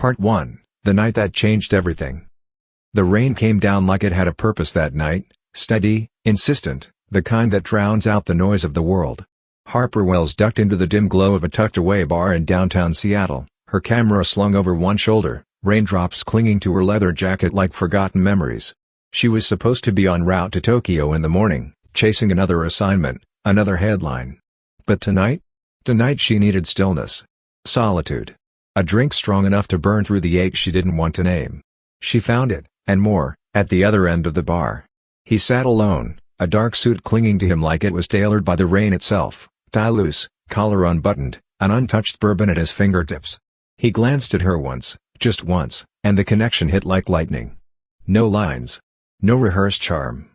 Part 1, The Night That Changed Everything. The rain came down like it had a purpose that night, steady, insistent, the kind that drowns out the noise of the world. Harper Wells ducked into the dim glow of a tucked-away bar in downtown Seattle, her camera slung over one shoulder, raindrops clinging to her leather jacket like forgotten memories. She was supposed to be en route to Tokyo in the morning, chasing another assignment, another headline. But tonight? Tonight she needed stillness. Solitude. A drink strong enough to burn through the ache she didn't want to name. She found it, and more, at the other end of the bar. He sat alone, a dark suit clinging to him like it was tailored by the rain itself, tie loose, collar unbuttoned, an untouched bourbon at his fingertips. He glanced at her once, just once, and the connection hit like lightning. No lines. No rehearsed charm.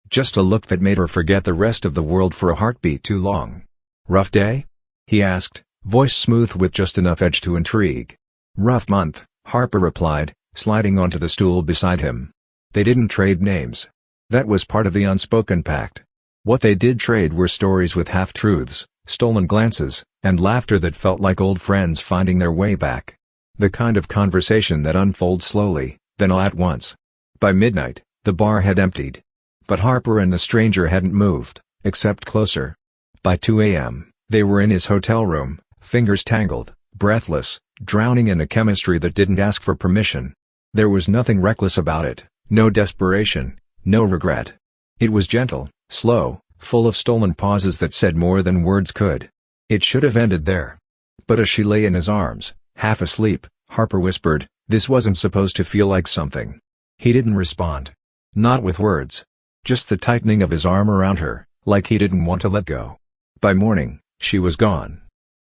Just a look that made her forget the rest of the world for a heartbeat too long. "Rough day?" he asked, voice smooth with just enough edge to intrigue. "Rough month," Harper replied, sliding onto the stool beside him. They didn't trade names. That was part of the unspoken pact. What they did trade were stories with half-truths, stolen glances, and laughter that felt like old friends finding their way back. The kind of conversation that unfolds slowly, then all at once. By midnight, the bar had emptied. But Harper and the stranger hadn't moved, except closer. By 2 a.m., they were in his hotel room, fingers tangled, breathless, drowning in a chemistry that didn't ask for permission. There was nothing reckless about it, no desperation, no regret. It was gentle, slow, full of stolen pauses that said more than words could. It should have ended there. But as she lay in his arms, half asleep, Harper whispered, "This wasn't supposed to feel like something." He didn't respond. Not with words. Just the tightening of his arm around her, like he didn't want to let go. By morning, she was gone.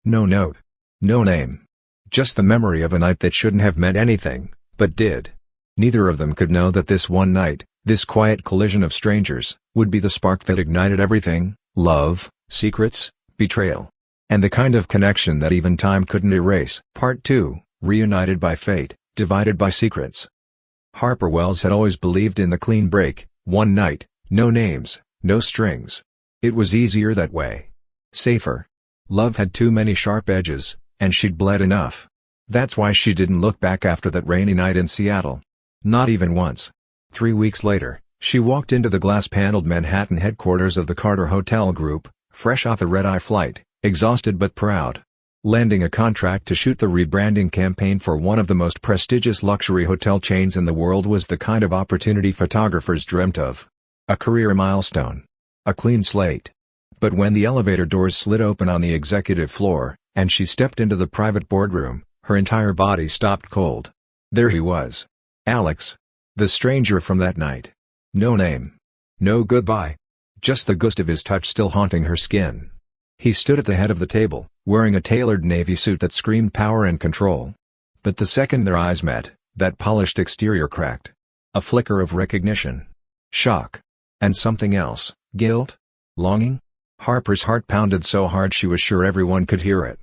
No note. No name. Just the memory of a night that shouldn't have meant anything, but did. Neither of them could know that this one night, this quiet collision of strangers, would be the spark that ignited everything: love, secrets, betrayal. And the kind of connection that even time couldn't erase. Part 2, Reunited by fate, divided by secrets. Harper Wells had always believed in the clean break, one night, no names, no strings. It was easier that way. Safer. Love had too many sharp edges, and she'd bled enough. That's why she didn't look back after that rainy night in Seattle. Not even once. 3 weeks later, she walked into the glass-paneled Manhattan headquarters of the Carter Hotel Group, fresh off a red-eye flight, exhausted but proud. Landing a contract to shoot the rebranding campaign for one of the most prestigious luxury hotel chains in the world was the kind of opportunity photographers dreamt of. A career milestone. A clean slate. But when the elevator doors slid open on the executive floor, and she stepped into the private boardroom, her entire body stopped cold. There he was. Alex. The stranger from that night. No name. No goodbye. Just the ghost of his touch still haunting her skin. He stood at the head of the table, wearing a tailored navy suit that screamed power and control. But the second their eyes met, that polished exterior cracked. A flicker of recognition. Shock. And something else, guilt? Longing? Harper's heart pounded so hard she was sure everyone could hear it.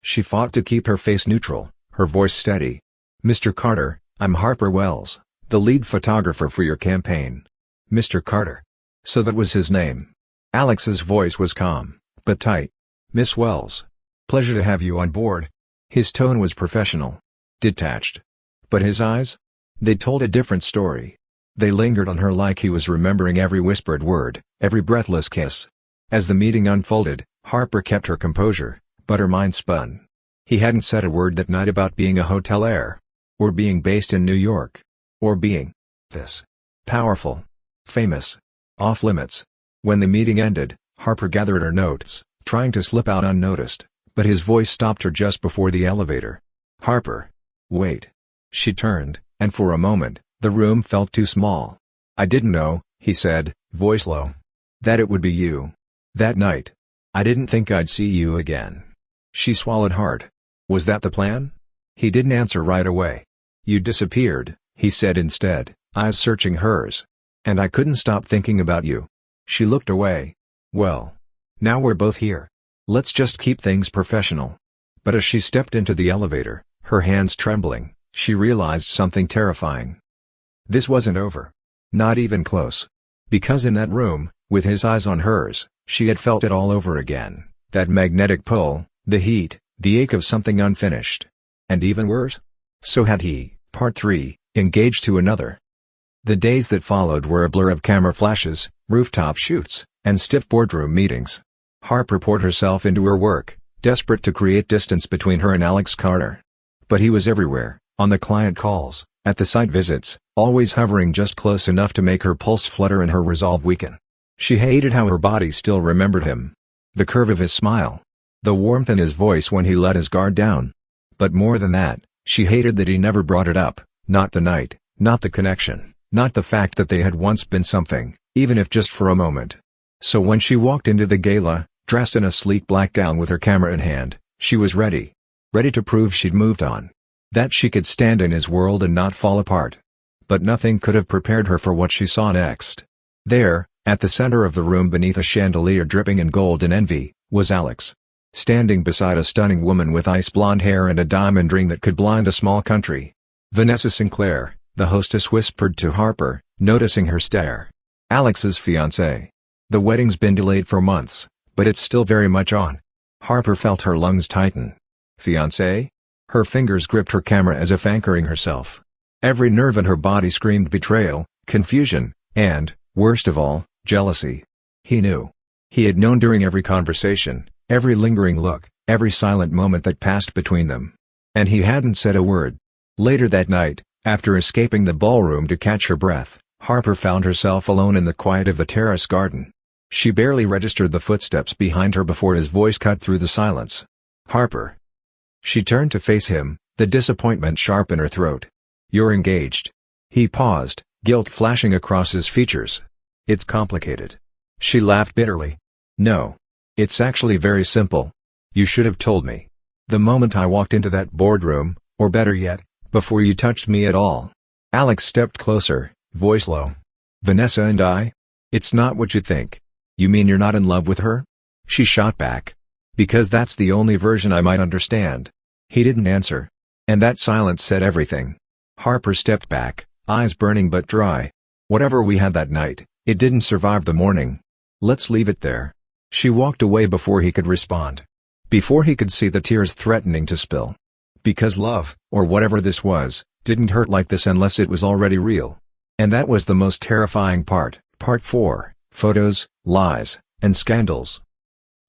She fought to keep her face neutral, her voice steady. "Mr. Carter, I'm Harper Wells, the lead photographer for your campaign." Mr. Carter. So that was his name. Alex's voice was calm, but tight. "Miss Wells. Pleasure to have you on board." His tone was professional. Detached. But his eyes? They told a different story. They lingered on her like he was remembering every whispered word, every breathless kiss. As the meeting unfolded, Harper kept her composure, but her mind spun. He hadn't said a word that night about being a hotelier. Or being based in New York. Or being this. Powerful. Famous. Off limits. When the meeting ended, Harper gathered her notes, trying to slip out unnoticed, but his voice stopped her just before the elevator. "Harper. Wait." She turned, and for a moment, the room felt too small. "I didn't know," he said, voice low, "that it would be you. That night. I didn't think I'd see you again." She swallowed hard. Was that the plan? He didn't answer right away. "You disappeared," he said instead, eyes searching hers. "And I couldn't stop thinking about you." She looked away. "Well. Now we're both here. Let's just keep things professional." But as she stepped into the elevator, her hands trembling, she realized something terrifying. This wasn't over. Not even close. Because in that room, with his eyes on hers, she had felt it all over again, that magnetic pull, the heat, the ache of something unfinished. And even worse? So had he. Part 3, engaged to another. The days that followed were a blur of camera flashes, rooftop shoots, and stiff boardroom meetings. Harper poured herself into her work, desperate to create distance between her and Alex Carter. But he was everywhere, on the client calls, at the site visits, always hovering just close enough to make her pulse flutter and her resolve weaken. She hated how her body still remembered him. The curve of his smile. The warmth in his voice when he let his guard down. But more than that, she hated that he never brought it up, not the night, not the connection, not the fact that they had once been something, even if just for a moment. So when she walked into the gala, dressed in a sleek black gown with her camera in hand, she was ready. Ready to prove she'd moved on. That she could stand in his world and not fall apart. But nothing could have prepared her for what she saw next. There, at the center of the room beneath a chandelier dripping in gold and envy, was Alex. Standing beside a stunning woman with ice blonde hair and a diamond ring that could blind a small country. Vanessa Sinclair, the hostess whispered to Harper, noticing her stare. Alex's fiancée. The wedding's been delayed for months, but it's still very much on. Harper felt her lungs tighten. Fiancé? Her fingers gripped her camera as if anchoring herself. Every nerve in her body screamed betrayal, confusion, and, worst of all, jealousy. He knew. He had known during every conversation, every lingering look, every silent moment that passed between them. And he hadn't said a word. Later that night, after escaping the ballroom to catch her breath, Harper found herself alone in the quiet of the terrace garden. She barely registered the footsteps behind her before his voice cut through the silence. Harper. She turned to face him, the disappointment sharp in her throat. You're engaged. He paused, guilt flashing across his features. It's complicated. She laughed bitterly. No. It's actually very simple. You should have told me. The moment I walked into that boardroom, or better yet, before you touched me at all. Alex stepped closer, voice low. Vanessa and I? It's not what you think. You mean you're not in love with her? She shot back. Because that's the only version I might understand. He didn't answer. And that silence said everything. Harper stepped back, eyes burning but dry. Whatever we had that night, it didn't survive the morning. Let's leave it there. She walked away before he could respond. Before he could see the tears threatening to spill. Because love, or whatever this was, didn't hurt like this unless it was already real. And that was the most terrifying part. Part 4, Photos, Lies, and Scandals.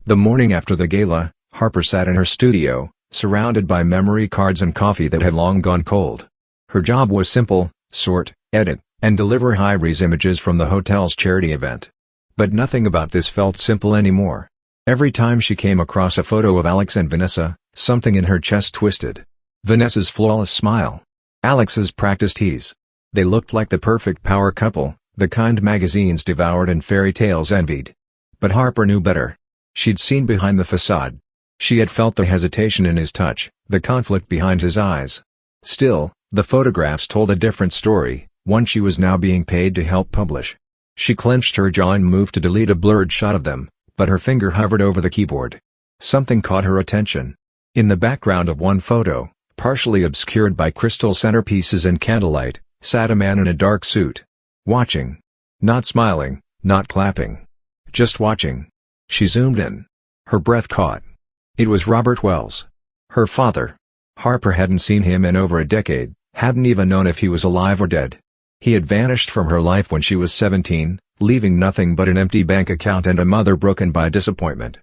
The morning after the gala, Harper sat in her studio, surrounded by memory cards and coffee that had long gone cold. Her job was simple: sort, edit, and deliver high-res images from the hotel's charity event. But nothing about this felt simple anymore. Every time she came across a photo of Alex and Vanessa, something in her chest twisted. Vanessa's flawless smile. Alex's practiced ease. They looked like the perfect power couple, the kind magazines devoured and fairy tales envied. But Harper knew better. She'd seen behind the facade. She had felt the hesitation in his touch, the conflict behind his eyes. Still, the photographs told a different story, one she was now being paid to help publish. She clenched her jaw and moved to delete a blurred shot of them, but her finger hovered over the keyboard. Something caught her attention. In the background of one photo, partially obscured by crystal centerpieces and candlelight, sat a man in a dark suit. Watching. Not smiling, not clapping. Just watching. She zoomed in. Her breath caught. It was Robert Wells. Her father. Harper hadn't seen him in over a decade, hadn't even known if he was alive or dead. He had vanished from her life when she was 17, leaving nothing but an empty bank account and a mother broken by disappointment.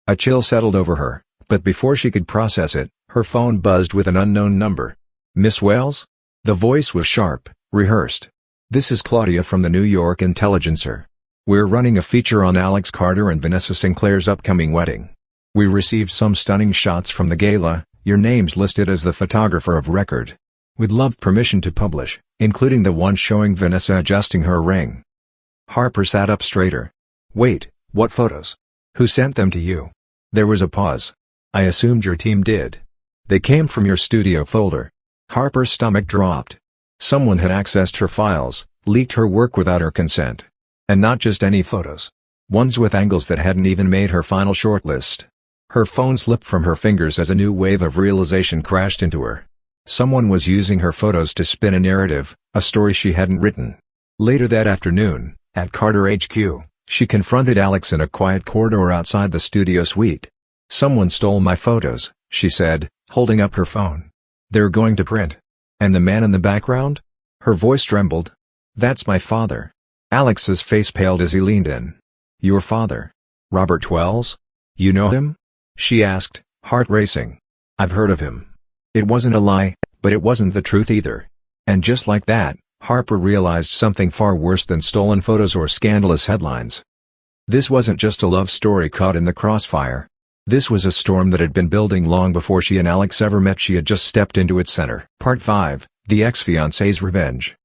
A chill settled over her, but before she could process it, her phone buzzed with an unknown number. Miss Wells? The voice was sharp, rehearsed. This is Claudia from the New York Intelligencer. We're running a feature on Alex Carter and Vanessa Sinclair's upcoming wedding. We received some stunning shots from the gala, your name's listed as the photographer of record. We'd love permission to publish, including the one showing Vanessa adjusting her ring. Harper sat up straighter. Wait, what photos? Who sent them to you? There was a pause. I assumed your team did. They came from your studio folder. Harper's stomach dropped. Someone had accessed her files, leaked her work without her consent. And not just any photos. Ones with angles that hadn't even made her final shortlist. Her phone slipped from her fingers as a new wave of realization crashed into her. Someone was using her photos to spin a narrative, a story she hadn't written. Later that afternoon, at Carter HQ, she confronted Alex in a quiet corridor outside the studio suite. Someone stole my photos, she said, holding up her phone. They're going to print. And the man in the background? Her voice trembled. That's my father. Alex's face paled as he leaned in. Your father? Robert Wells? You know him? She asked, heart racing. I've heard of him. It wasn't a lie, but it wasn't the truth either. And just like that, Harper realized something far worse than stolen photos or scandalous headlines. This wasn't just a love story caught in the crossfire. This was a storm that had been building long before she and Alex ever met. She had just stepped into its center. Part 5, The Ex-Fiancé's Revenge.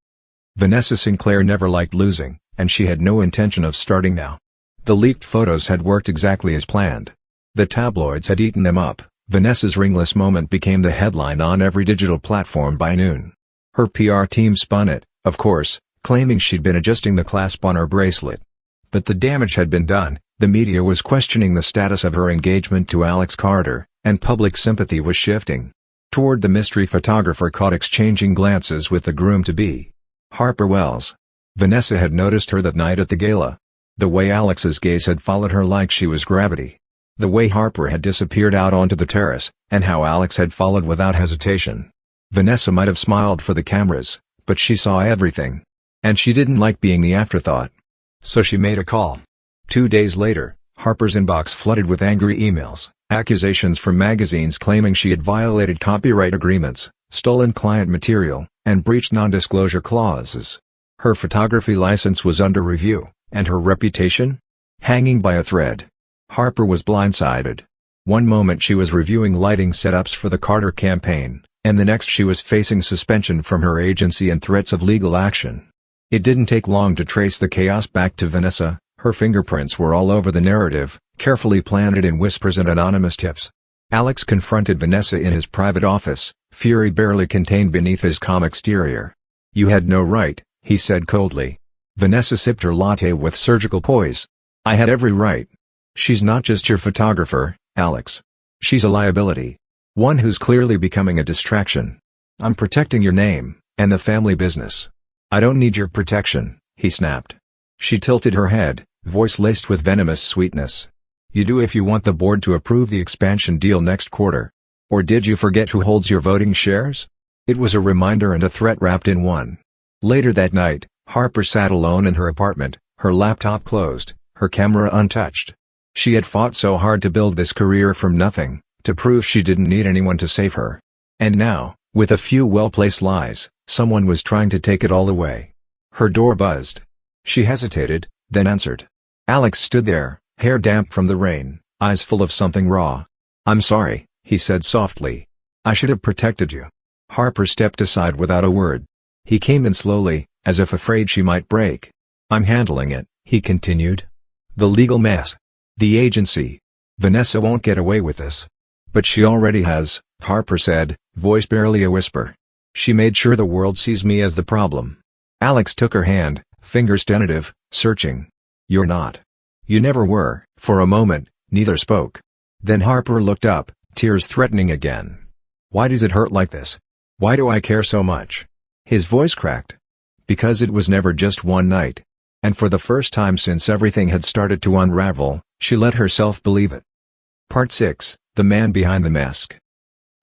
Vanessa Sinclair never liked losing, and she had no intention of starting now. The leaked photos had worked exactly as planned. The tabloids had eaten them up. Vanessa's ringless moment became the headline on every digital platform by noon. Her PR team spun it, of course, claiming she'd been adjusting the clasp on her bracelet. But the damage had been done. The media was questioning the status of her engagement to Alex Carter, and public sympathy was shifting toward the mystery photographer caught exchanging glances with the groom-to-be. Harper Wells. Vanessa had noticed her that night at the gala. The way Alex's gaze had followed her like she was gravity. The way Harper had disappeared out onto the terrace, and how Alex had followed without hesitation. Vanessa might have smiled for the cameras, but she saw everything. And she didn't like being the afterthought. So she made a call. 2 days later, Harper's inbox flooded with angry emails, accusations from magazines claiming she had violated copyright agreements, stolen client material, and breached non-disclosure clauses. Her photography license was under review, and her reputation? Hanging by a thread. Harper was blindsided. One moment she was reviewing lighting setups for the Carter campaign, and the next she was facing suspension from her agency and threats of legal action. It didn't take long to trace the chaos back to Vanessa. Her fingerprints were all over the narrative, carefully planted in whispers and anonymous tips. Alex confronted Vanessa in his private office, fury barely contained beneath his calm exterior. You had no right, he said coldly. Vanessa sipped her latte with surgical poise. I had every right. She's not just your photographer, Alex. She's a liability. One who's clearly becoming a distraction. I'm protecting your name, and the family business. I don't need your protection, he snapped. She tilted her head, voice laced with venomous sweetness. You do if you want the board to approve the expansion deal next quarter. Or did you forget who holds your voting shares? It was a reminder and a threat wrapped in one. Later that night, Harper sat alone in her apartment, her laptop closed, her camera untouched. She had fought so hard to build this career from nothing, to prove she didn't need anyone to save her. And now, with a few well-placed lies, someone was trying to take it all away. Her door buzzed. She hesitated, then answered. Alex stood there, hair damp from the rain, eyes full of something raw. I'm sorry, he said softly. I should have protected you. Harper stepped aside without a word. He came in slowly, as if afraid she might break. I'm handling it, he continued. The legal mess. The agency. Vanessa won't get away with this. But she already has, Harper said, voice barely a whisper. She made sure the world sees me as the problem. Alex took her hand, fingers tentative, searching. You're not. You never were. For a moment, neither spoke. Then Harper looked up, tears threatening again. Why does it hurt like this? Why do I care so much? His voice cracked. Because it was never just one night. And for the first time since everything had started to unravel, she let herself believe it. Part 6, The Man Behind the Mask.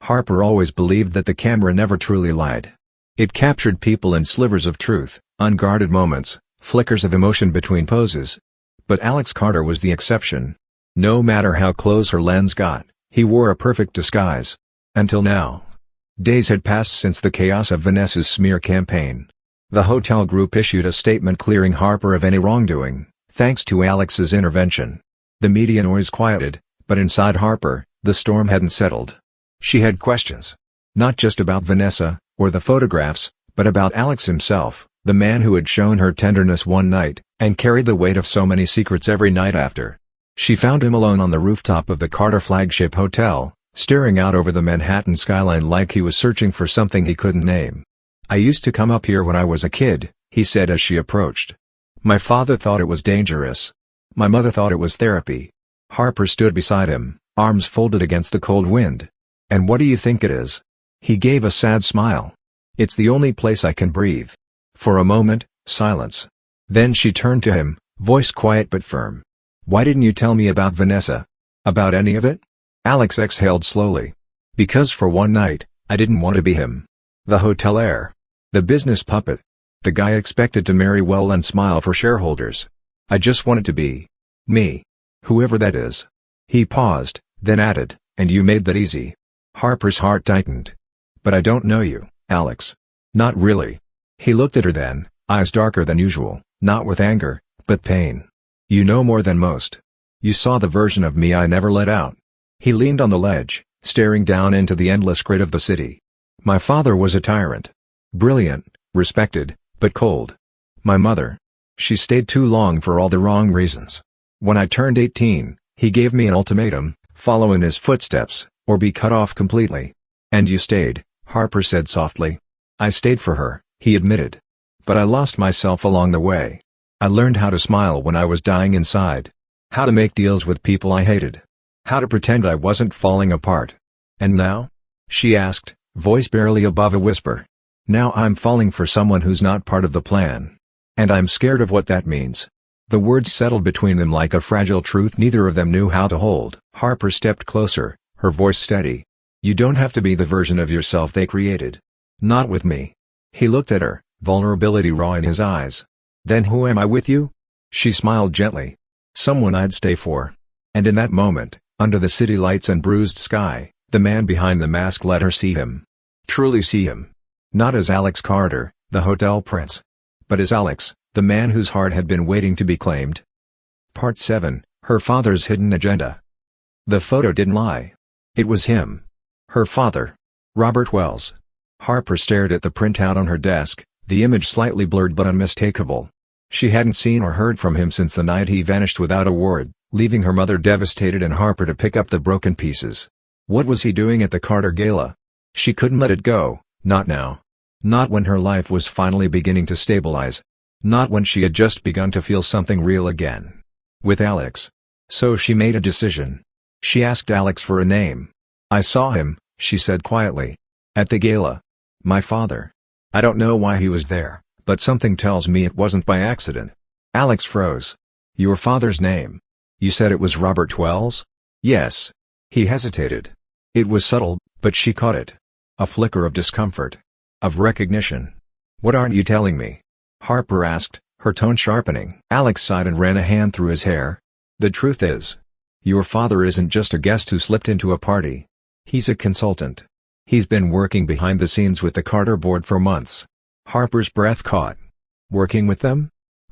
Harper always believed that the camera never truly lied. It captured people in slivers of truth, unguarded moments, flickers of emotion between poses. But Alex Carter was the exception. No matter how close her lens got, he wore a perfect disguise. Until now. Days had passed since the chaos of Vanessa's smear campaign. The hotel group issued a statement clearing Harper of any wrongdoing, thanks to Alex's intervention. The media noise quieted, but inside Harper, the storm hadn't settled. She had questions. Not just about Vanessa, or the photographs, but about Alex himself, the man who had shown her tenderness one night, and carried the weight of so many secrets every night after. She found him alone on the rooftop of the Carter flagship hotel, staring out over the Manhattan skyline like he was searching for something he couldn't name. I used to come up here when I was a kid, he said as she approached. My father thought it was dangerous. My mother thought it was therapy. Harper stood beside him, arms folded against the cold wind. And what do you think it is? He gave a sad smile. It's the only place I can breathe. For a moment, silence. Then she turned to him, voice quiet but firm. Why didn't you tell me about Vanessa? About any of it? Alex exhaled slowly. Because for one night, I didn't want to be him. The hotelier. The business puppet. The guy expected to marry well and smile for shareholders. I just wanted to be me. Whoever that is. He paused, then added, and you made that easy. Harper's heart tightened. But I don't know you, Alex. Not really. He looked at her then, eyes darker than usual, not with anger, but pain. You know more than most. You saw the version of me I never let out. He leaned on the ledge, staring down into the endless grid of the city. My father was a tyrant. Brilliant, respected, but cold. My mother. She stayed too long for all the wrong reasons. When I turned 18, he gave me an ultimatum, follow in his footsteps, or be cut off completely. And you stayed, Harper said softly. I stayed for her, he admitted. But I lost myself along the way. I learned how to smile when I was dying inside. How to make deals with people I hated. How to pretend I wasn't falling apart. And now? She asked, voice barely above a whisper. Now I'm falling for someone who's not part of the plan. And I'm scared of what that means. The words settled between them like a fragile truth neither of them knew how to hold. Harper stepped closer, her voice steady. You don't have to be the version of yourself they created. Not with me. He looked at her, vulnerability raw in his eyes. Then who am I with you? She smiled gently. Someone I'd stay for. And in that moment, under the city lights and bruised sky, the man behind the mask let her see him. Truly see him. Not as Alex Carter, the hotel prince. But as Alex, the man whose heart had been waiting to be claimed. Part 7, Her Father's Hidden Agenda. The photo didn't lie. It was him. Her father. Robert Wells. Harper stared at the printout on her desk, the image slightly blurred but unmistakable. She hadn't seen or heard from him since the night he vanished without a word, leaving her mother devastated and Harper to pick up the broken pieces. What was he doing at the Carter Gala? She couldn't let it go, not now. Not when her life was finally beginning to stabilize. Not when she had just begun to feel something real again. With Alex. So she made a decision. She asked Alex for a name. I saw him, she said quietly. At the gala. My father. I don't know why he was there, but something tells me it wasn't by accident. Alex froze. Your father's name. You said it was Robert Wells? Yes. He hesitated. It was subtle, but she caught it. A flicker of discomfort. Of recognition. What aren't you telling me? Harper asked, her tone sharpening. Alex sighed and ran a hand through his hair. The truth is, your father isn't just a guest who slipped into a party. He's a consultant. He's been working behind the scenes with the Carter board for months. Harper's breath caught. Working with them?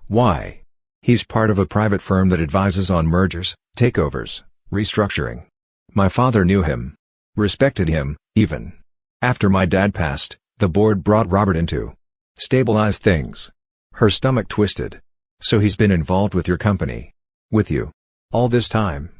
Why? He's part of a private firm that advises on mergers, takeovers, restructuring. My father knew him. Respected him, even. After my dad passed, the board brought Robert in to stabilize things. Her stomach twisted. So he's been involved with your company. With you. All this time.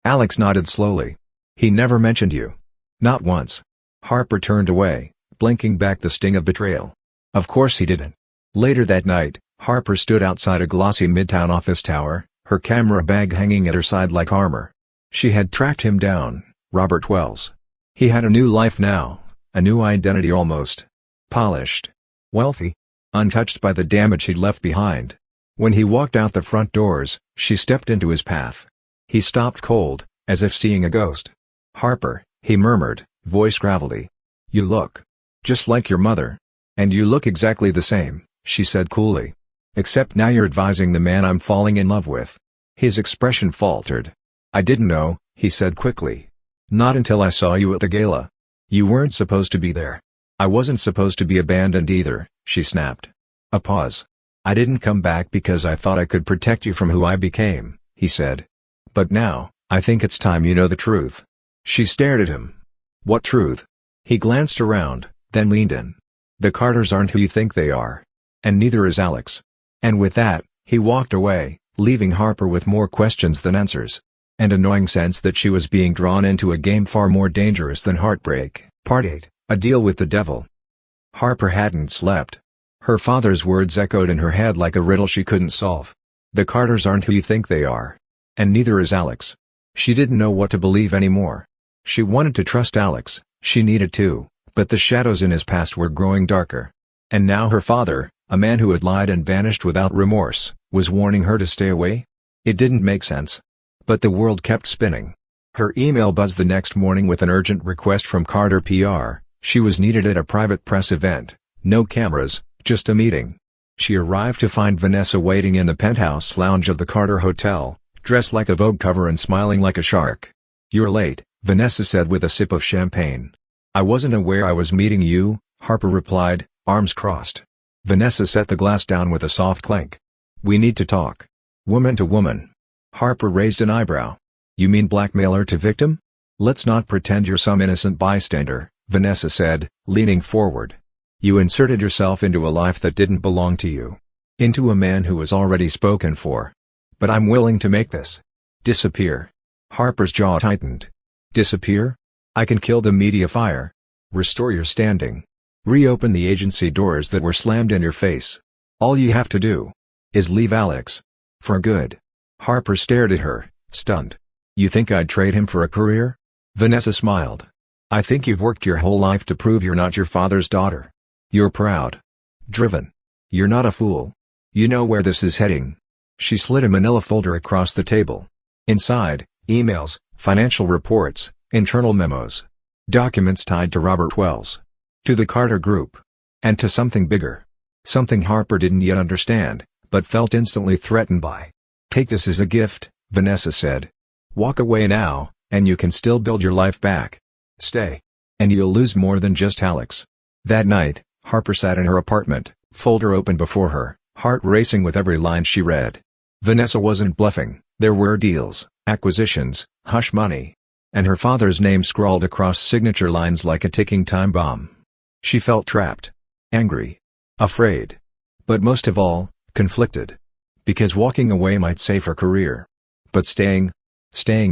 Alex nodded slowly. He never mentioned you. Not once. Harper turned away, blinking back the sting of betrayal. Of course he didn't. Later that night, Harper stood outside a glossy midtown office tower, her camera bag hanging at her side like armor. She had tracked him down, Robert Wells. He had a new life now, a new identity almost. Polished. Wealthy. Untouched by the damage he'd left behind. When he walked out the front doors, she stepped into his path. He stopped cold, as if seeing a ghost. Harper, he murmured, voice gravelly. You look just like your mother. And you look exactly the same, she said coolly. Except now you're advising the man I'm falling in love with. His expression faltered. I didn't know, he said quickly. Not until I saw you at the gala. You weren't supposed to be there. I wasn't supposed to be abandoned either, she snapped. A pause. I didn't come back because I thought I could protect you from who I became, he said. But now, I think it's time you know the truth. She stared at him. What truth? He glanced around, then leaned in. The Carters aren't who you think they are. And neither is Alex. And with that, he walked away, leaving Harper with more questions than answers. And a gnawing sense that she was being drawn into a game far more dangerous than heartbreak. Part 8, A Deal with the Devil. Harper hadn't slept. Her father's words echoed in her head like a riddle she couldn't solve. The Carters aren't who you think they are. And neither is Alex. She didn't know what to believe anymore. She wanted to trust Alex, she needed to, but the shadows in his past were growing darker. And now her father, a man who had lied and vanished without remorse, was warning her to stay away? It didn't make sense. But the world kept spinning. Her email buzzed the next morning with an urgent request from Carter PR, She was needed at a private press event, no cameras, just a meeting. She arrived to find Vanessa waiting in the penthouse lounge of the Carter Hotel, dressed like a Vogue cover and smiling like a shark. "You're late," Vanessa said with a sip of champagne. "I wasn't aware I was meeting you," Harper replied, arms crossed. Vanessa set the glass down with a soft clink. "We need to talk. Woman to woman." Harper raised an eyebrow. "You mean blackmailer to victim? Let's not pretend you're some innocent bystander," Vanessa said, leaning forward. "You inserted yourself into a life that didn't belong to you. Into a man who was already spoken for. But I'm willing to make this disappear." Harper's jaw tightened. "Disappear? I can kill the media fire. Restore your standing. Reopen the agency doors that were slammed in your face. All you have to do is leave Alex. For good." Harper stared at her, stunned. "You think I'd trade him for a career?" Vanessa smiled. "I think you've worked your whole life to prove you're not your father's daughter. You're proud. Driven. You're not a fool. You know where this is heading." She slid a manila folder across the table. Inside, emails, financial reports, internal memos. Documents tied to Robert Wells. To the Carter Group. And to something bigger. Something Harper didn't yet understand, but felt instantly threatened by. "Take this as a gift," Vanessa said. "Walk away now, and you can still build your life back. Stay. And you'll lose more than just Alex." That night, Harper sat in her apartment, folder open before her, heart racing with every line she read. Vanessa wasn't bluffing, there were deals, acquisitions, hush money. And her father's name scrawled across signature lines like a ticking time bomb. She felt trapped. Angry. Afraid. But most of all, conflicted. Because walking away might save her career. But staying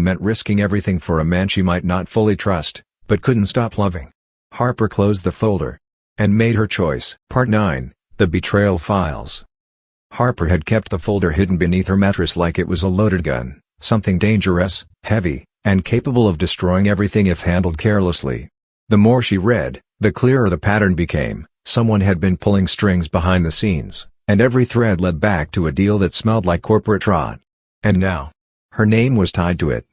meant risking everything for a man she might not fully trust, but couldn't stop loving. Harper closed the folder. And made her choice. Part 9, The Betrayal Files. Harper had kept the folder hidden beneath her mattress like it was a loaded gun, something dangerous, heavy, and capable of destroying everything if handled carelessly. The more she read, the clearer the pattern became. Someone had been pulling strings behind the scenes, and every thread led back to a deal that smelled like corporate rot. And now, her name was tied to it.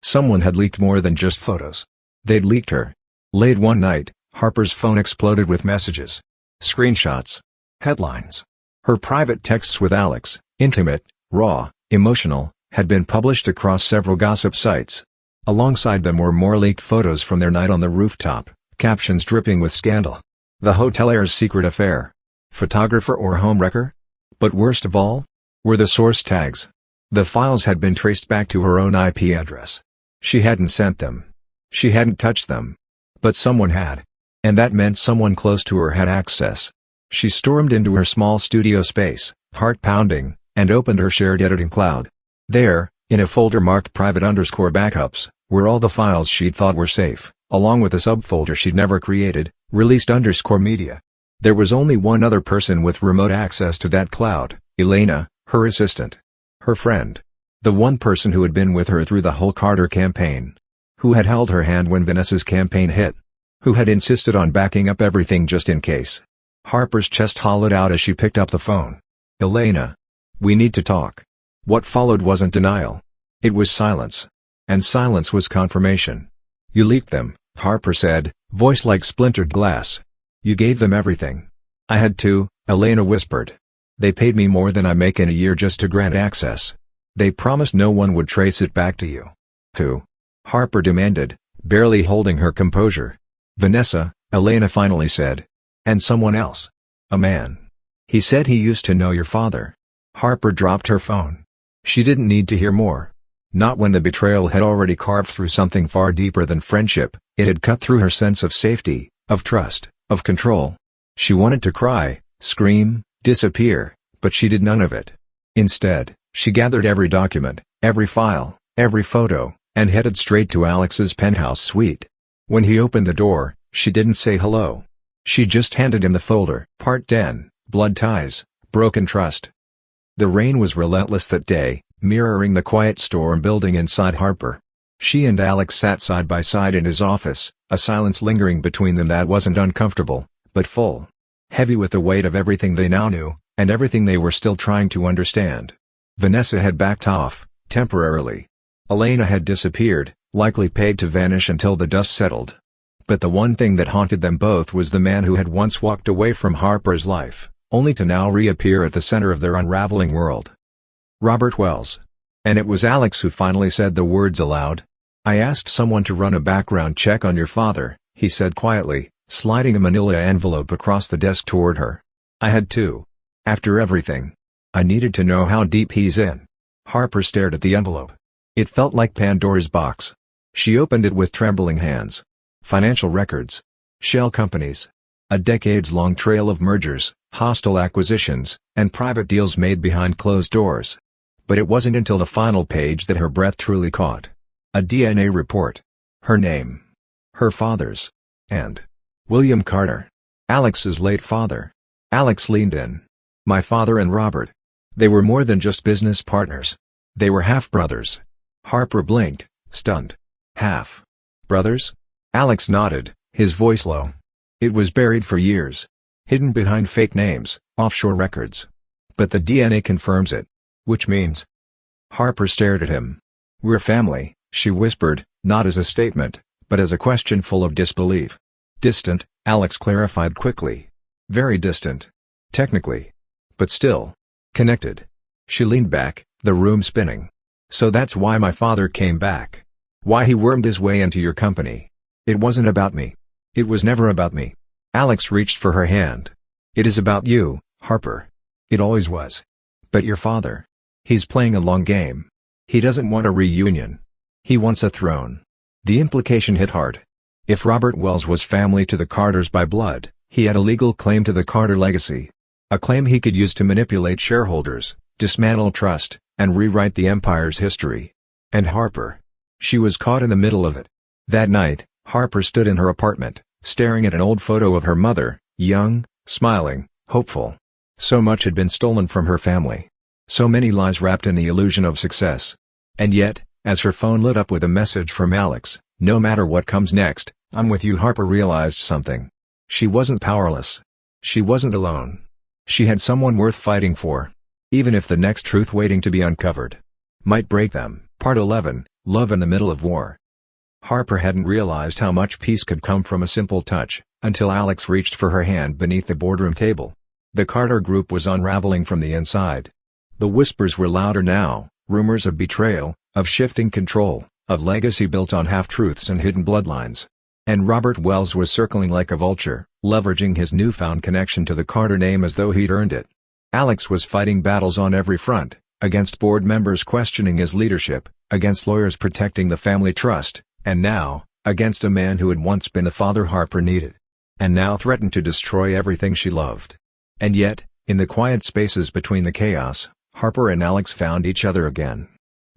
Someone had leaked more than just photos. They'd leaked her. Late one night, Harper's phone exploded with messages. Screenshots. Headlines. Her private texts with Alex, intimate, raw, emotional, had been published across several gossip sites. Alongside them were more leaked photos from their night on the rooftop, captions dripping with scandal. The hotelier's secret affair. Photographer or homewrecker? But worst of all? Were the source tags. The files had been traced back to her own IP address. She hadn't sent them. She hadn't touched them. But someone had. And that meant someone close to her had access. She stormed into her small studio space, heart pounding, and opened her shared editing cloud. There, in a folder marked private_backups, were all the files she'd thought were safe, along with a subfolder she'd never created, released_media. There was only one other person with remote access to that cloud, Elena, her assistant. Her friend. The one person who had been with her through the whole Carter campaign. Who had held her hand when Vanessa's campaign hit. Who had insisted on backing up everything just in case. Harper's chest hollowed out as she picked up the phone. "Elena. We need to talk." What followed wasn't denial. It was silence. And silence was confirmation. "You leaked them," Harper said, voice like splintered glass. "You gave them everything." "I had to," Elena whispered. "They paid me more than I make in a year just to grant access. They promised no one would trace it back to you." "Who?" Harper demanded, barely holding her composure. "Vanessa," Elena finally said. "And someone else. A man. He said he used to know your father." Harper dropped her phone. She didn't need to hear more. Not when the betrayal had already carved through something far deeper than friendship. It had cut through her sense of safety, of trust, of control. She wanted to cry, scream, disappear, but she did none of it. Instead, she gathered every document, every file, every photo, and headed straight to Alex's penthouse suite. When he opened the door, she didn't say hello. She just handed him the folder. Part 10, Blood Ties, Broken Trust. The rain was relentless that day, mirroring the quiet storm building inside Harper. She and Alex sat side by side in his office, a silence lingering between them that wasn't uncomfortable, but full. Heavy with the weight of everything they now knew, and everything they were still trying to understand. Vanessa had backed off, temporarily. Elena had disappeared, likely paid to vanish until the dust settled. But the one thing that haunted them both was the man who had once walked away from Harper's life, only to now reappear at the center of their unraveling world. Robert Wells. And it was Alex who finally said the words aloud. "I asked someone to run a background check on your father," he said quietly, sliding a manila envelope across the desk toward her. "I had to. After everything. I needed to know how deep he's in." Harper stared at the envelope. It felt like Pandora's box. She opened it with trembling hands. Financial records. Shell companies. A decades-long trail of mergers, hostile acquisitions, and private deals made behind closed doors. But it wasn't until the final page that her breath truly caught. A DNA report. Her name. Her father's. And William Carter. Alex's late father. Alex leaned in. "My father and Robert. They were more than just business partners. They were half-brothers." Harper blinked, stunned. "Half-brothers?" Alex nodded, his voice low. "It was buried for years. Hidden behind fake names, offshore records. But the DNA confirms it. Which means?" Harper stared at him. "We're family," she whispered, not as a statement, but as a question full of disbelief. "Distant," Alex clarified quickly. "Very distant. Technically. But still. Connected." She leaned back, the room spinning. "So that's why my father came back. Why he wormed his way into your company. It wasn't about me. It was never about me." Alex reached for her hand. "It is about you, Harper. It always was. But your father. He's playing a long game. He doesn't want a reunion. He wants a throne." The implication hit hard. If Robert Wells was family to the Carters by blood, he had a legal claim to the Carter legacy. A claim he could use to manipulate shareholders, dismantle trust, and rewrite the empire's history. And Harper. She was caught in the middle of it. That night, Harper stood in her apartment, staring at an old photo of her mother, young, smiling, hopeful. So much had been stolen from her family. So many lies wrapped in the illusion of success. And yet, as her phone lit up with a message from Alex, "No matter what comes next, I'm with you," Harper realized something. She wasn't powerless. She wasn't alone. She had someone worth fighting for. Even if the next truth waiting to be uncovered might break them. Part 11, Love in the Middle of War. Harper hadn't realized how much peace could come from a simple touch, until Alex reached for her hand beneath the boardroom table. The Carter group was unraveling from the inside. The whispers were louder now, rumors of betrayal, of shifting control, of legacy built on half-truths and hidden bloodlines. And Robert Wells was circling like a vulture, leveraging his newfound connection to the Carter name as though he'd earned it. Alex was fighting battles on every front, against board members questioning his leadership, against lawyers protecting the family trust, and now, against a man who had once been the father Harper needed. And now threatened to destroy everything she loved. And yet, in the quiet spaces between the chaos, Harper and Alex found each other again.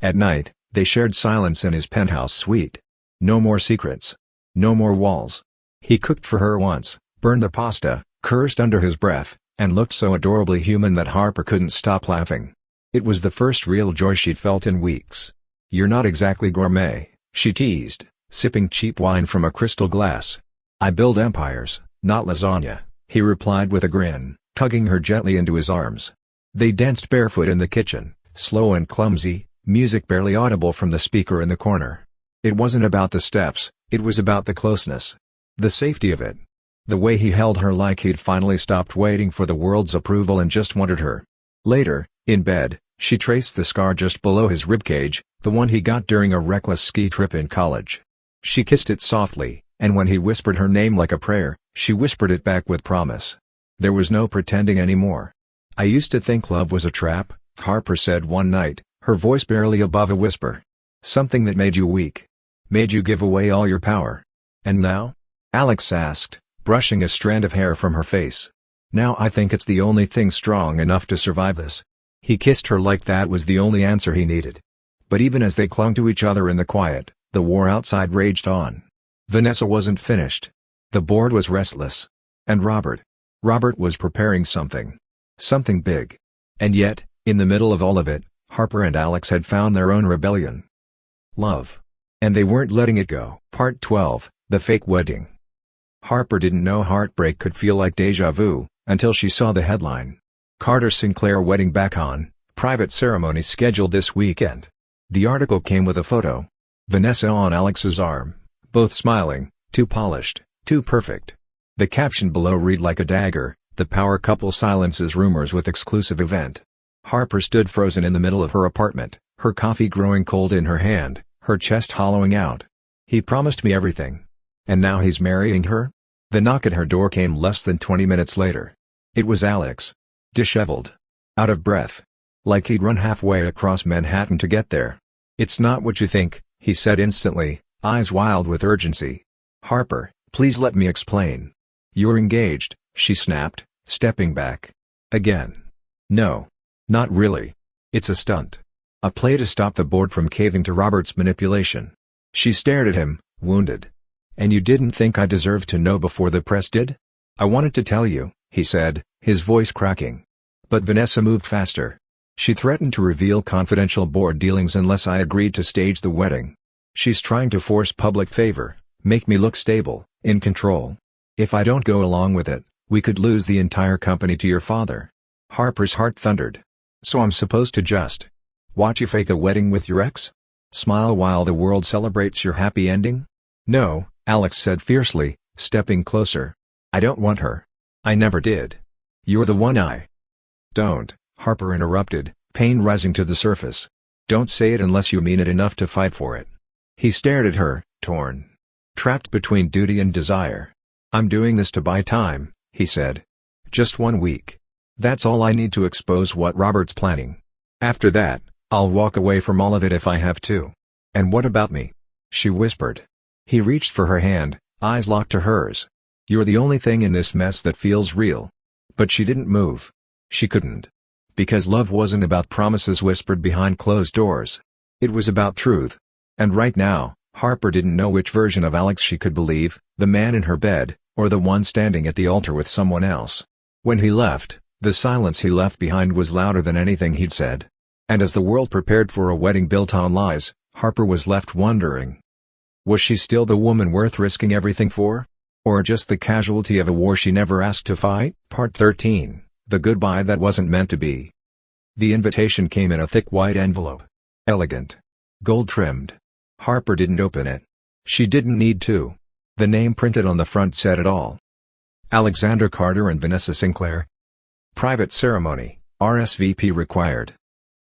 At night, they shared silence in his penthouse suite. No more secrets. No more walls. He cooked for her once, burned the pasta, cursed under his breath, and looked so adorably human that Harper couldn't stop laughing. It was the first real joy she'd felt in weeks. "You're not exactly gourmet," she teased, sipping cheap wine from a crystal glass. "I build empires, not lasagna," he replied with a grin, tugging her gently into his arms. They danced barefoot in the kitchen, slow and clumsy, music barely audible from the speaker in the corner. It wasn't about the steps, it was about the closeness. The safety of it. The way he held her like he'd finally stopped waiting for the world's approval and just wanted her. Later, in bed, she traced the scar just below his ribcage, the one he got during a reckless ski trip in college. She kissed it softly, and when he whispered her name like a prayer, she whispered it back with promise. There was no pretending anymore. "I used to think love was a trap," Harper said one night, her voice barely above a whisper. "Something that made you weak. Made you give away all your power. And now?" Alex asked, brushing a strand of hair from her face. "Now I think it's the only thing strong enough to survive this." He kissed her like that was the only answer he needed. But even as they clung to each other in the quiet, the war outside raged on. Vanessa wasn't finished. The board was restless. And Robert was preparing something. Something big. And yet, in the middle of all of it, Harper and Alex had found their own rebellion. Love. And they weren't letting it go. Part 12, The Fake Wedding. Harper didn't know heartbreak could feel like déjà vu, until she saw the headline. Carter Sinclair wedding back on, private ceremony scheduled this weekend. The article came with a photo. Vanessa on Alex's arm, both smiling, Too polished, too perfect. The caption below read like a dagger, "The power couple silences rumors with exclusive event." Harper stood frozen in the middle of her apartment, her coffee growing cold in her hand, her chest hollowing out. He promised me everything. And now he's marrying her? The knock at her door came less than 20 minutes later. It was Alex. Disheveled. Out of breath. Like he'd run halfway across Manhattan to get there. "It's not what you think," he said instantly, eyes wild with urgency. "Harper, please let me explain." "You're engaged," she snapped, stepping back. "Again." "No. Not really. It's a stunt. A play to stop the board from caving to Robert's manipulation." She stared at him, wounded. "And you didn't think I deserved to know before the press did?" "I wanted to tell you," he said, his voice cracking. "But Vanessa moved faster. She threatened to reveal confidential board dealings unless I agreed to stage the wedding. She's trying to force public favor, make me look stable, in control. If I don't go along with it, we could lose the entire company to your father." Harper's heart thundered. "So I'm supposed to just watch you fake a wedding with your ex? Smile while the world celebrates your happy ending?" "No," Alex said fiercely, stepping closer. "I don't want her. I never did. You're the one I—" "Don't," Harper interrupted, pain rising to the surface. "Don't say it unless you mean it enough to fight for it." He stared at her, torn. Trapped between duty and desire. "I'm doing this to buy time," he said. "Just 1 week. That's all I need to expose what Robert's planning. After that, I'll walk away from all of it if I have to." "And what about me?" she whispered. He reached for her hand, eyes locked to hers. "You're the only thing in this mess that feels real." But she didn't move. She couldn't. Because love wasn't about promises whispered behind closed doors. It was about truth. And right now, Harper didn't know which version of Alex she could believe, the man in her bed, or the one standing at the altar with someone else. When he left, the silence he left behind was louder than anything he'd said. And as the world prepared for a wedding built on lies, Harper was left wondering. Was she still the woman worth risking everything for? Or just the casualty of a war she never asked to fight? Part 13, The Goodbye That Wasn't Meant to Be. The invitation came in a thick white envelope. Elegant. Gold-trimmed. Harper didn't open it. She didn't need to. The name printed on the front said it all. Alexander Carter and Vanessa Sinclair. Private ceremony, RSVP required.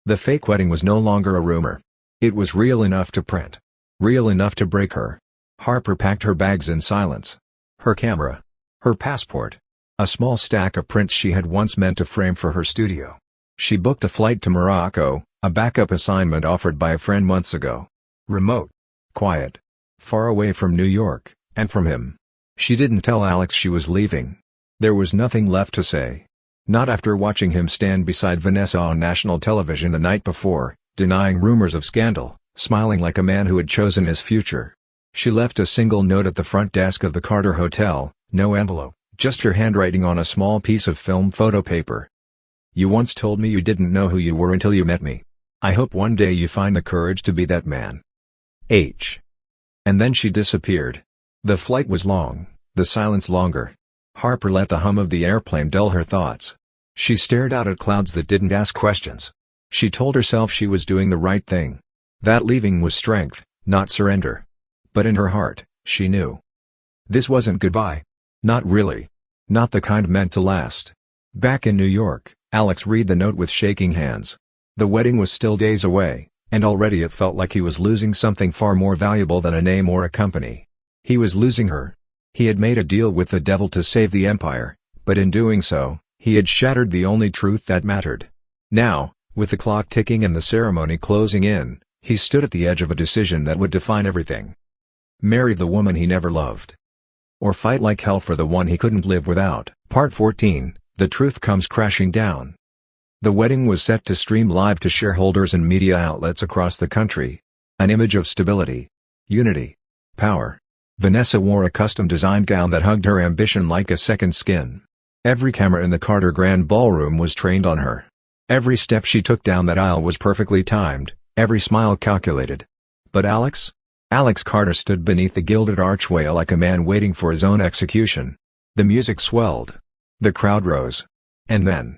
The fake wedding was no longer a rumor. It was real enough to print. Real enough to break her. Harper packed her bags in silence. Her camera. Her passport. A small stack of prints she had once meant to frame for her studio. She booked a flight to Morocco, a backup assignment offered by a friend months ago. Remote. Quiet. Far away from New York, and from him. She didn't tell Alex she was leaving. There was nothing left to say. Not after watching him stand beside Vanessa on national television the night before, denying rumors of scandal, smiling like a man who had chosen his future. She left a single note at the front desk of the Carter Hotel, no envelope, just her handwriting on a small piece of film photo paper. "You once told me you didn't know who you were until you met me. I hope one day you find the courage to be that man. H." And then she disappeared. The flight was long, the silence longer. Harper let the hum of the airplane dull her thoughts. She stared out at clouds that didn't ask questions. She told herself she was doing the right thing. That leaving was strength, not surrender. But in her heart, she knew. This wasn't goodbye. Not really. Not the kind meant to last. Back in New York, Alex read the note with shaking hands. The wedding was still days away, and already it felt like he was losing something far more valuable than a name or a company. He was losing her. He had made a deal with the devil to save the empire, but in doing so, he had shattered the only truth that mattered. Now, with the clock ticking and the ceremony closing in, he stood at the edge of a decision that would define everything. Marry the woman he never loved. Or fight like hell for the one he couldn't live without. Part 14, The Truth Comes Crashing Down. The wedding was set to stream live to shareholders and media outlets across the country. An image of stability, unity, power. Vanessa wore a custom-designed gown that hugged her ambition like a second skin. Every camera in the Carter Grand Ballroom was trained on her. Every step she took down that aisle was perfectly timed, every smile calculated. But Alex? Alex Carter stood beneath the gilded archway like a man waiting for his own execution. The music swelled. The crowd rose. And then,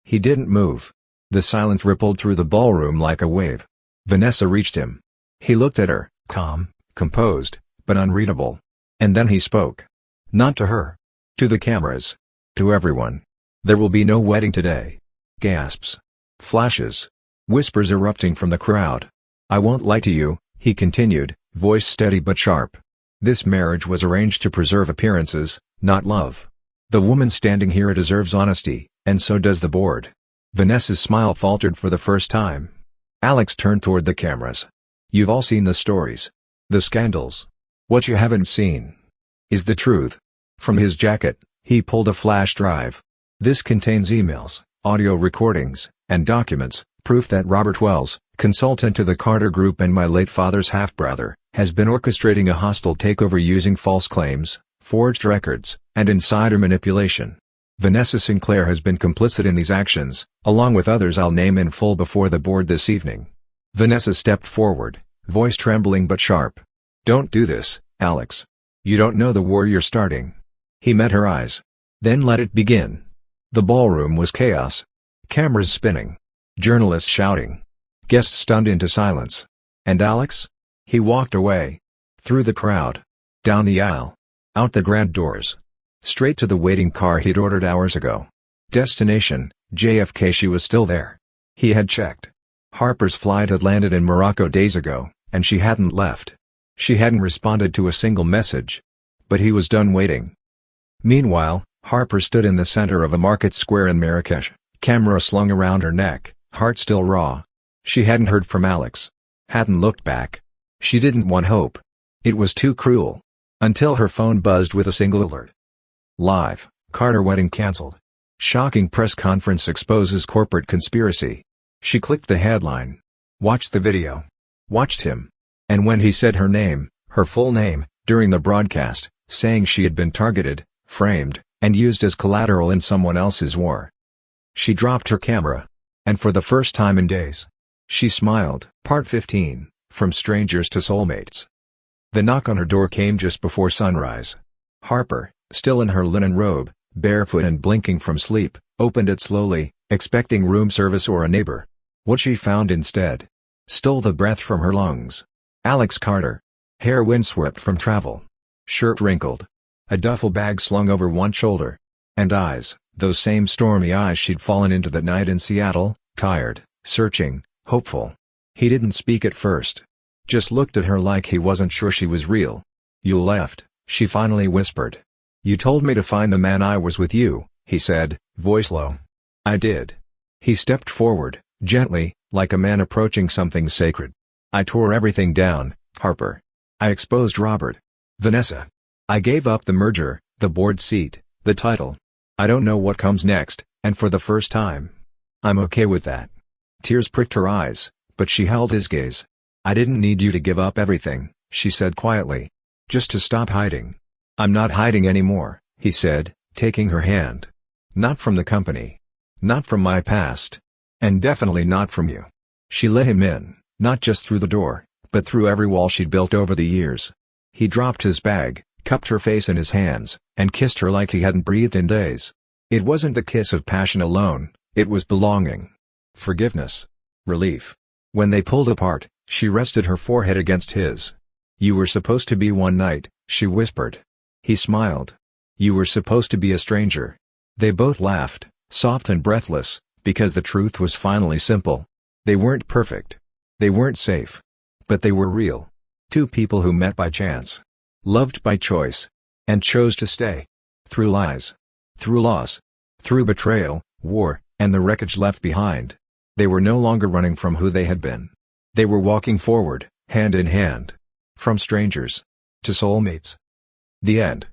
he didn't move. The silence rippled through the ballroom like a wave. Vanessa reached him. He looked at her, calm, composed, but unreadable. And then he spoke. Not to her. To the cameras. To everyone. There will be no wedding today. Gasps. Flashes. Whispers erupting from the crowd. I won't lie to you, he continued, voice steady but sharp. This marriage was arranged to preserve appearances, not love. The woman standing here deserves honesty, and so does the board. Vanessa's smile faltered for the first time. Alex turned toward the cameras. You've all seen the stories. The scandals. What you haven't seen is the truth. From his jacket, he pulled a flash drive. This contains emails, audio recordings, and documents, proof that Robert Wells, consultant to the Carter Group and my late father's half-brother, has been orchestrating a hostile takeover using false claims, forged records, and insider manipulation. Vanessa Sinclair has been complicit in these actions, along with others I'll name in full before the board this evening. Vanessa stepped forward, voice trembling but sharp. Don't do this, Alex. You don't know the war you're starting. He met her eyes. Then let it begin. The ballroom was chaos. Cameras spinning. Journalists shouting. Guests stunned into silence. And Alex? He walked away. Through the crowd. Down the aisle. Out the grand doors. Straight to the waiting car he'd ordered hours ago. Destination, JFK. She was still there. He had checked. Harper's flight had landed in Morocco days ago, and she hadn't left. She hadn't responded to a single message. But he was done waiting. Meanwhile, Harper stood in the center of a market square in Marrakesh, camera slung around her neck, heart still raw. She hadn't heard from Alex. Hadn't looked back. She didn't want hope. It was too cruel. Until her phone buzzed with a single alert. Live, Carter wedding cancelled. Shocking press conference exposes corporate conspiracy. She clicked the headline. Watched the video. Watched him. And when he said her name, her full name, during the broadcast, saying she had been targeted, framed, and used as collateral in someone else's war. She dropped her camera. And for the first time in days, she smiled. Part 15, From Strangers to Soulmates. The knock on her door came just before sunrise. Harper, still in her linen robe, barefoot and blinking from sleep, opened it slowly, expecting room service or a neighbor. What she found instead stole the breath from her lungs. Alex Carter. Hair windswept from travel. Shirt wrinkled. A duffel bag slung over one shoulder. And eyes, those same stormy eyes she'd fallen into that night in Seattle, tired, searching, hopeful. He didn't speak at first. Just looked at her like he wasn't sure she was real. You left, she finally whispered. You told me to find the man I was with you, he said, voice low. I did. He stepped forward, gently, like a man approaching something sacred. I tore everything down, Harper. I exposed Robert. Vanessa. I gave up the merger, the board seat, the title. I don't know what comes next, and for the first time, I'm okay with that. Tears pricked her eyes, but she held his gaze. I didn't need you to give up everything, she said quietly. Just to stop hiding. I'm not hiding anymore, he said, taking her hand. Not from the company. Not from my past. And definitely not from you. She let him in, not just through the door, but through every wall she'd built over the years. He dropped his bag, cupped her face in his hands, and kissed her like he hadn't breathed in days. It wasn't the kiss of passion alone, it was belonging. Forgiveness. Relief. When they pulled apart, she rested her forehead against his. You were supposed to be one night, she whispered. He smiled. You were supposed to be a stranger. They both laughed, soft and breathless, because the truth was finally simple. They weren't perfect. They weren't safe. But they were real. Two people who met by chance. Loved by choice. And chose to stay. Through lies. Through loss. Through betrayal, war, and the wreckage left behind. They were no longer running from who they had been. They were walking forward, hand in hand. From strangers to soulmates. The end.